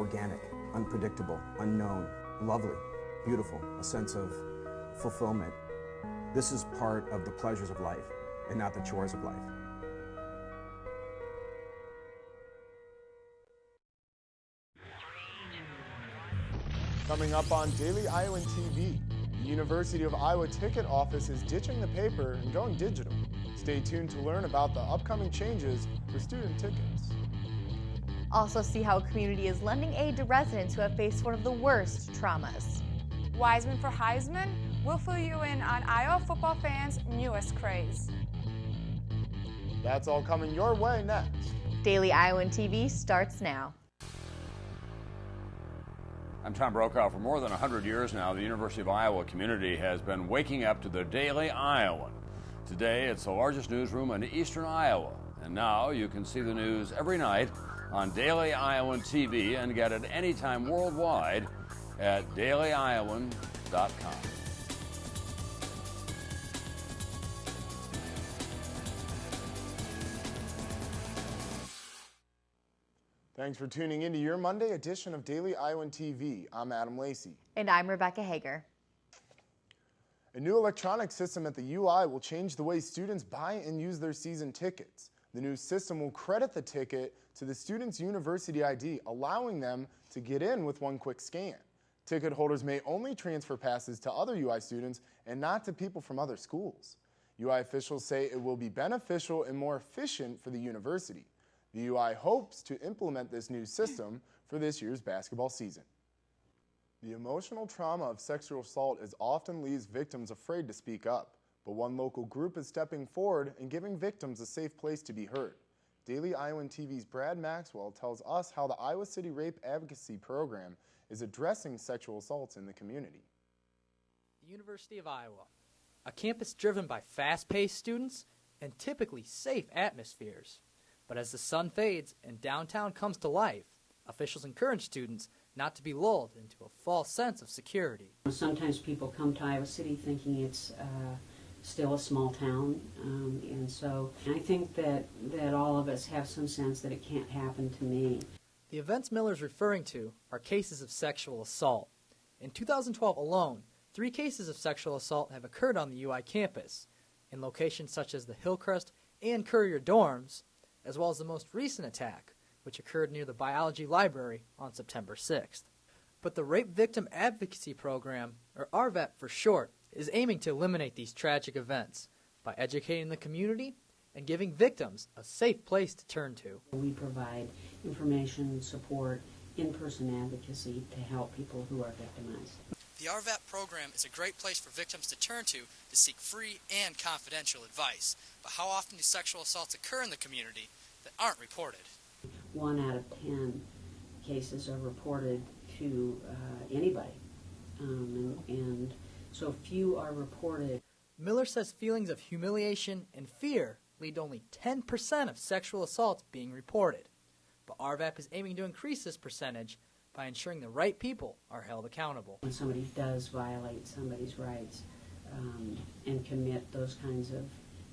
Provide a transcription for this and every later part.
organic, unpredictable, unknown, lovely, beautiful, a sense of fulfillment. This is part of the pleasures of life and not the chores of life. Coming up on Daily Iowan TV, the University of Iowa ticket office is ditching the paper and going digital. Stay tuned to learn about the upcoming changes for student tickets. Also see how a community is lending aid to residents who have faced one of the worst traumas. Wiseman for Heisman, we'll fill you in on Iowa football fans' newest craze. That's all coming your way next. Daily Iowan TV starts now. I'm Tom Brokaw. For more than 100 years now, the University of Iowa community has been waking up to the Daily Iowan. Today, it's the largest newsroom in eastern Iowa. And now you can see the news every night on Daily Iowan TV and get it anytime worldwide at dailyiowan.com. Thanks for tuning in to your Monday edition of Daily Iowan TV. I'm Adam Lacey. And I'm Rebecca Hager. A new electronic system at the UI will change the way students buy and use their season tickets. The new system will credit the ticket to the student's university ID, allowing them to get in with one quick scan. Ticket holders may only transfer passes to other UI students and not to people from other schools. UI officials say it will be beneficial and more efficient for the university. The UI hopes to implement this new system for this year's basketball season. The emotional trauma of sexual assault often leaves victims afraid to speak up, but one local group is stepping forward and giving victims a safe place to be heard. Daily Iowan TV's Brad Maxwell tells us how the Iowa City Rape Advocacy Program is addressing sexual assaults in the community. The University of Iowa, a campus driven by fast-paced students and typically safe atmospheres. But as the sun fades and downtown comes to life, officials encourage students not to be lulled into a false sense of security. Sometimes people come to Iowa City thinking it's still a small town, and so I think that all of us have some sense that it can't happen to me. The events Miller's referring to are cases of sexual assault. In 2012 alone, 3 cases of sexual assault have occurred on the UI campus, in locations such as the Hillcrest and Courier dorms, as well as the most recent attack, which occurred near the Biology Library on September 6th. But the Rape Victim Advocacy Program, or RVAP for short, is aiming to eliminate these tragic events by educating the community and giving victims a safe place to turn to. We provide information, support, in-person advocacy to help people who are victimized. The RVAP program is a great place for victims to turn to seek free and confidential advice. But how often do sexual assaults occur in the community that aren't reported? 1 out of 10 cases are reported to anybody, and so few are reported. Miller says feelings of humiliation and fear lead to only 10% of sexual assaults being reported. But RVAP is aiming to increase this percentage by ensuring the right people are held accountable. When somebody does violate somebody's rights and commit those kinds of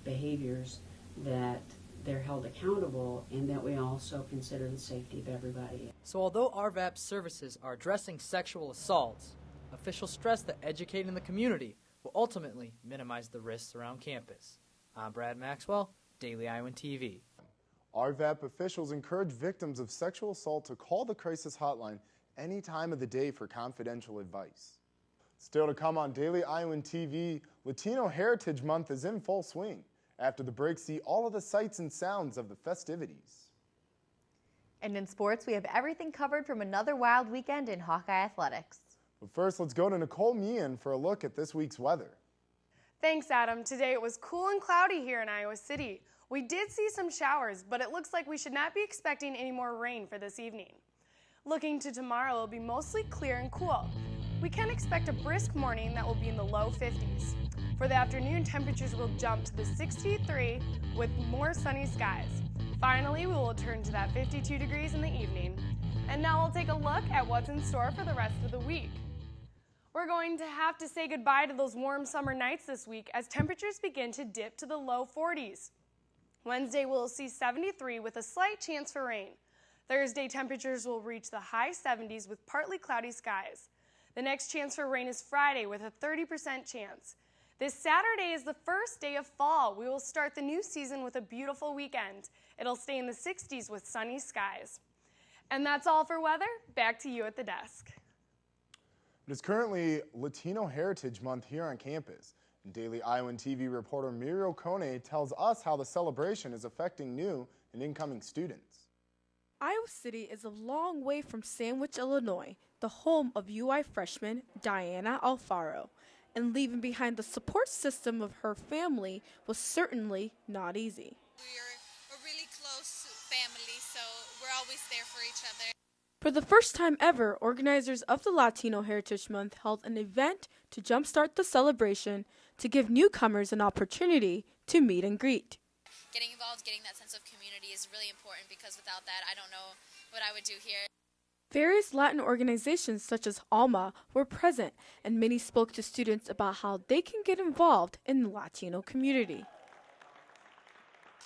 behaviors, that they're held accountable and that we also consider the safety of everybody. So although RVAP services are addressing sexual assaults, officials stress that educating the community will ultimately minimize the risks around campus. I'm Brad Maxwell, Daily Iowan TV. RVAP officials encourage victims of sexual assault to call the crisis hotline any time of the day for confidential advice. Still to come on Daily Iowan TV, Latino Heritage Month is in full swing. After the break, see all of the sights and sounds of the festivities. And in sports, we have everything covered from another wild weekend in Hawkeye Athletics. But first, let's go to Nicole Meehan for a look at this week's weather. Thanks, Adam. Today it was cool and cloudy here in Iowa City. We did see some showers, but it looks like we should not be expecting any more rain for this evening. Looking to tomorrow, it will be mostly clear and cool. We can expect a brisk morning that will be in the low 50s. For the afternoon, temperatures will jump to the 63 with more sunny skies. Finally, we will turn to that 52 degrees in the evening. And now we'll take a look at what's in store for the rest of the week. We're going to have to say goodbye to those warm summer nights this week as temperatures begin to dip to the low 40s. Wednesday, we'll see 73 with a slight chance for rain. Thursday, temperatures will reach the high 70s with partly cloudy skies. The next chance for rain is Friday with a 30% chance. This Saturday is the first day of fall. We will start the new season with a beautiful weekend. It'll stay in the 60s with sunny skies. And that's all for weather. Back to you at the desk. It is currently Latino Heritage Month here on campus. And Daily Iowan TV reporter Muriel Kone tells us how the celebration is affecting new and incoming students. Iowa City is a long way from Sandwich, Illinois, the home of UI freshman Diana Alfaro, and leaving behind the support system of her family was certainly not easy. We're a really close family, so we're always there for each other. For the first time ever, organizers of the Latino Heritage Month held an event to jumpstart the celebration to give newcomers an opportunity to meet and greet. Getting involved, getting that sense of community is really important because without that, I don't know what I would do here. Various Latin organizations such as ALMA were present, and many spoke to students about how they can get involved in the Latino community.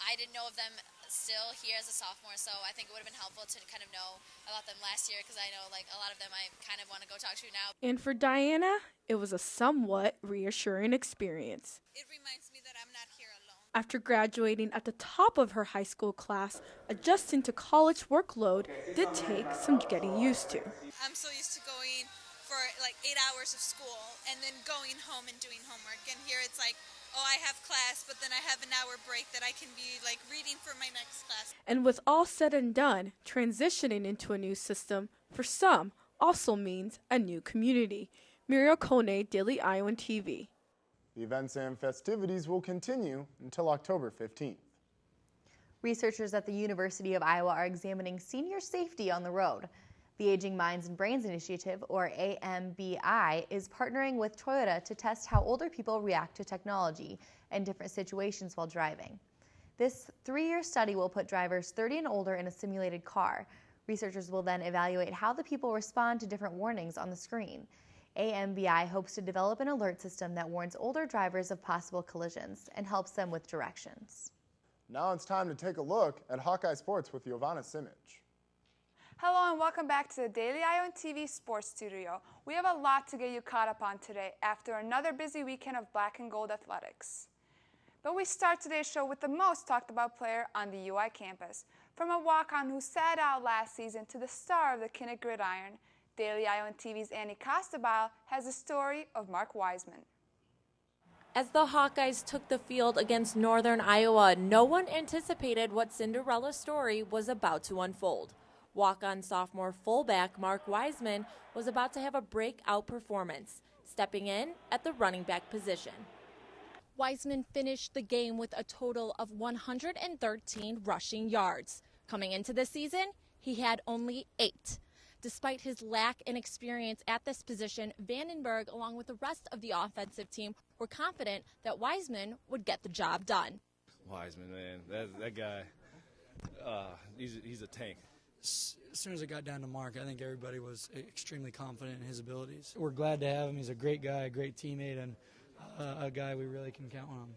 I didn't know of them still here as a sophomore, so I think it would have been helpful to kind of know about them last year because I know like a lot of them I kind of want to go talk to now. And for Diana, it was a somewhat reassuring experience. It reminds me that I'm not here alone. After graduating at the top of her high school class, adjusting to college workload did take some getting used to. I'm so used to going for like 8 hours of school and then going home and doing homework. And here it's like, oh, I have class, but then I have an hour break that I can be like reading for my next class. And with all said and done, transitioning into a new system for some also means a new community. Muriel Kone, Daily Iowan TV. The events and festivities will continue until October 15th. Researchers at the University of Iowa are examining senior safety on the road. The Aging Minds and Brains Initiative, or AMBI, is partnering with Toyota to test how older people react to technology in different situations while driving. This 3-year study will put drivers 30 and older in a simulated car. Researchers will then evaluate how the people respond to different warnings on the screen. AMBI hopes to develop an alert system that warns older drivers of possible collisions and helps them with directions. Now it's time to take a look at Hawkeye Sports with Iowan Simic. Hello and welcome back to the Daily Iowan TV Sports Studio. We have a lot to get you caught up on today after another busy weekend of black and gold athletics. But we start today's show with the most talked about player on the UI campus. From a walk-on who sat out last season to the star of the Kinnick Gridiron, Daily Iowan TV's Annie Costabile has the story of Mark Wiseman. As the Hawkeyes took the field against Northern Iowa, no one anticipated what Cinderella's story was about to unfold. Walk-on sophomore fullback Mark Wiseman was about to have a breakout performance, stepping in at the running back position. Wiseman finished the game with a total of 113 rushing yards. Coming into the season, he had only 8. Despite his lack in experience at this position, Vandenberg, along with the rest of the offensive team, were confident that Wiseman would get the job done. Wiseman, man, that guy, he's a tank. As soon as it got down to Mark, I think everybody was extremely confident in his abilities. We're glad to have him. He's a great guy, a great teammate, and a guy we really can count on.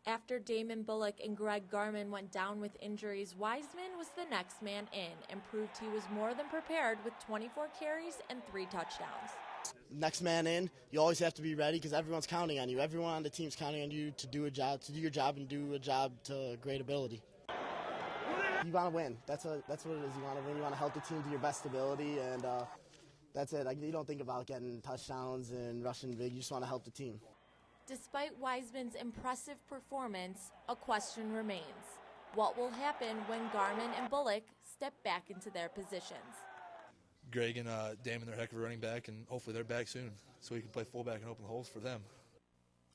After Damon Bullock and Greg Garman went down with injuries, Wiseman was the next man in and proved he was more than prepared with 24 carries and 3 touchdowns. Next man in, you always have to be ready because everyone's counting on you. Everyone on the team's counting on you to do your job and do a job to great ability. You want to win. That's what it is. You want to win. You want to help the team to your best ability, and that's it. You don't think about getting touchdowns and rushing big. You just want to help the team. Despite Wiseman's impressive performance, a question remains. What will happen when Garman and Bullock step back into their positions? Greg and Damon, they're a heck of a running back, and hopefully they're back soon so he can play fullback and open the holes for them.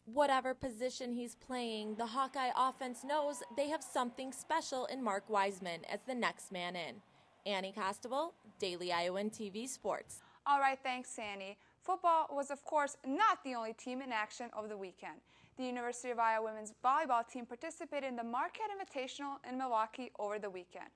Whatever position he's playing, the Hawkeye offense knows they have something special in Mark Wiseman as the next man in. Annie Costabile, Daily Iowan TV Sports. All right, thanks, Annie. Football was, of course, not the only team in action over the weekend. The University of Iowa women's volleyball team participated in the Marquette Invitational in Milwaukee over the weekend.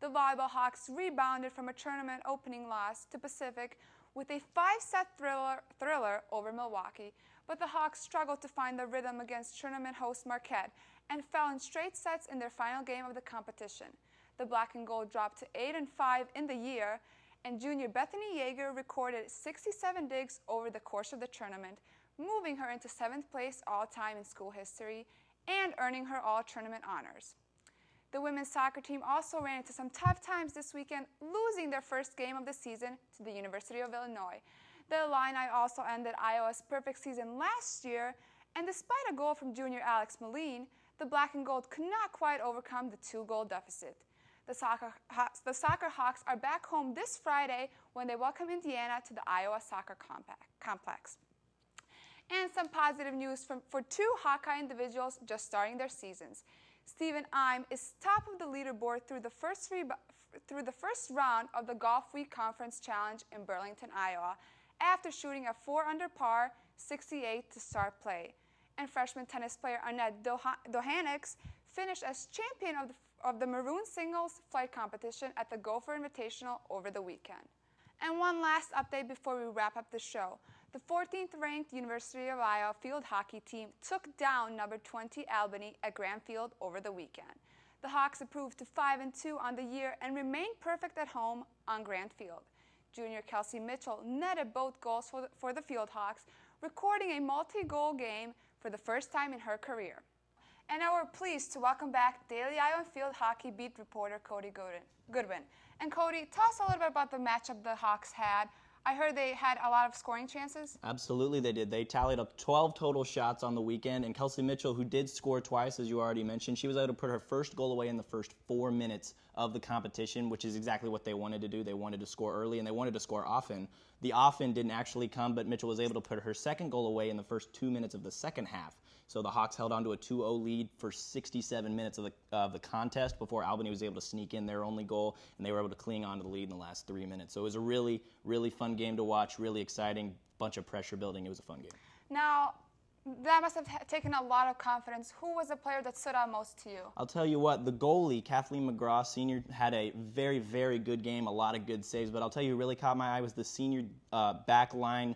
The Volleyball Hawks rebounded from a tournament opening loss to Pacific with a 5-set thriller over Milwaukee, but the Hawks struggled to find the rhythm against tournament host Marquette and fell in straight sets in their final game of the competition. The black and gold dropped to 8-5 in the year, and junior Bethany Yeager recorded 67 digs over the course of the tournament, moving her into 7th place all-time in school history and earning her all-tournament honors. The women's soccer team also ran into some tough times this weekend, losing their first game of the season to the University of Illinois. The Illini also ended Iowa's perfect season last year, and despite a goal from junior Alex Moline, the black and gold could not quite overcome the 2-goal deficit. The Soccer Hawks are back home this Friday when they welcome Indiana to the Iowa Soccer Complex. And some positive news for 2 Hawkeye individuals just starting their seasons. Stephen Ime is top of the leaderboard through the first round of the Golf Week Conference Challenge in Burlington, Iowa, after shooting a 4-under par 68 to start play. And freshman tennis player Annette Dohanix finished as champion of the maroon singles flight competition at the Gopher Invitational over the weekend. And one last update before we wrap up the show. The 14th ranked University of Iowa field hockey team took down number 20 Albany at Grant Field over the weekend. The Hawks improved to 5-2 on the year and remained perfect at home on Grant Field. Junior Kelsey Mitchell netted both goals for the Field Hawks, recording a multi-goal game for the first time in her career. And now we're pleased to welcome back Daily Iowa field hockey beat reporter Cody Goodwin. And Cody, tell us a little bit about the matchup the Hawks had. I heard they had a lot of scoring chances. Absolutely they did. They tallied up 12 total shots on the weekend, and Kelsey Mitchell, who did score twice, as you already mentioned, she was able to put her first goal away in the first 4 minutes of the competition, which is exactly what they wanted to do. They wanted to score early, and they wanted to score often. The often didn't actually come, but Mitchell was able to put her second goal away in the first 2 minutes of the second half. So the Hawks held on to a 2-0 lead for 67 minutes of the contest before Albany was able to sneak in their only goal, and they were able to cling on to the lead in the last 3 minutes. So it was a really, really fun game to watch, really exciting, bunch of pressure building. It was a fun game. Now, that must have taken a lot of confidence. Who was the player that stood out most to you? I'll tell you what, the goalie, Kathleen McGraw, senior, had a very, very good game, a lot of good saves, but I'll tell you who really caught my eye was the senior back line,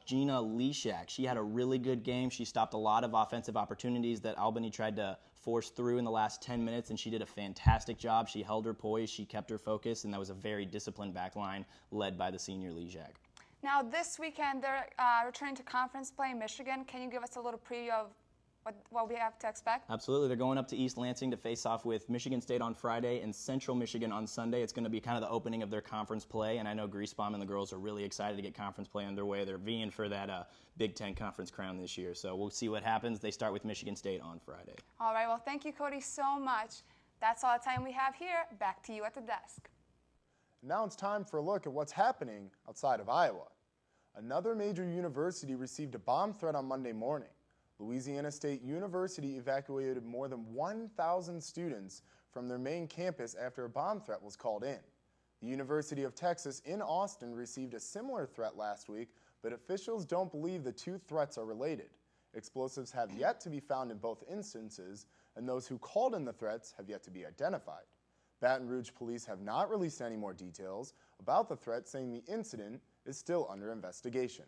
Gina Leshak. She had a really good game. She stopped a lot of offensive opportunities that Albany tried to force through in the last 10 minutes, and she did a fantastic job. She held her poise, she kept her focus, and that was a very disciplined back line led by the senior Leshak. Now, this weekend, they're returning to conference play in Michigan. Can you give us a little preview of what we have to expect? Absolutely. They're going up to East Lansing to face off with Michigan State on Friday and Central Michigan on Sunday. It's going to be kind of the opening of their conference play, and I know Griesbaum and the girls are really excited to get conference play underway. They're vying for that Big Ten conference crown this year, so we'll see what happens. They start with Michigan State on Friday. All right. Well, thank you, Cody, so much. That's all the time we have here. Back to you at the desk. Now it's time for a look at what's happening outside of Iowa. Another major university received a bomb threat on Monday morning. Louisiana State University evacuated more than 1,000 students from their main campus after a bomb threat was called in. The University of Texas in Austin received a similar threat last week, but officials don't believe the two threats are related. Explosives have yet to be found in both instances, and those who called in the threats have yet to be identified. Baton Rouge police have not released any more details about the threat, saying the incident is still under investigation.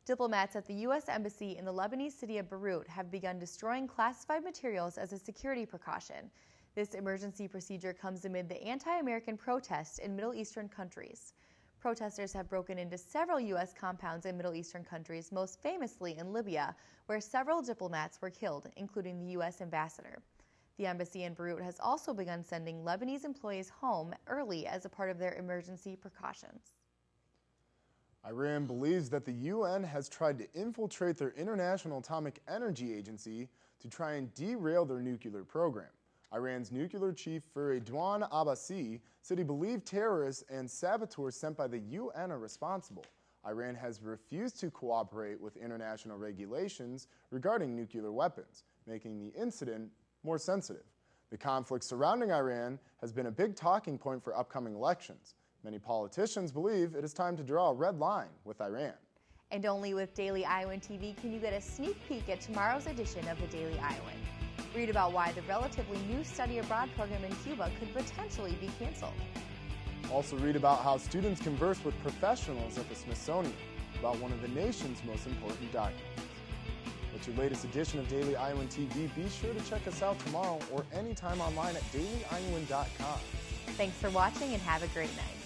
Diplomats at the U.S. Embassy in the Lebanese city of Beirut have begun destroying classified materials as a security precaution. This emergency procedure comes amid the anti-American protests in Middle Eastern countries. Protesters have broken into several U.S. compounds in Middle Eastern countries, most famously in Libya, where several diplomats were killed, including the U.S. ambassador. The embassy in Beirut has also begun sending Lebanese employees home early as a part of their emergency precautions. Iran believes that the UN has tried to infiltrate their International Atomic Energy Agency to try and derail their nuclear program. Iran's nuclear chief Faridwan Abbasi said he believed terrorists and saboteurs sent by the UN are responsible. Iran has refused to cooperate with international regulations regarding nuclear weapons, making the incident more sensitive. The conflict surrounding Iran has been a big talking point for upcoming elections. Many politicians believe it is time to draw a red line with Iran. And only with Daily Iowan TV can you get a sneak peek at tomorrow's edition of the Daily Iowan. Read about why the relatively new study abroad program in Cuba could potentially be canceled. Also read about how students converse with professionals at the Smithsonian about one of the nation's most important documents. That's your latest edition of Daily Iowan TV. Be sure to check us out tomorrow or anytime online at dailyiowan.com. Thanks for watching and have a great night.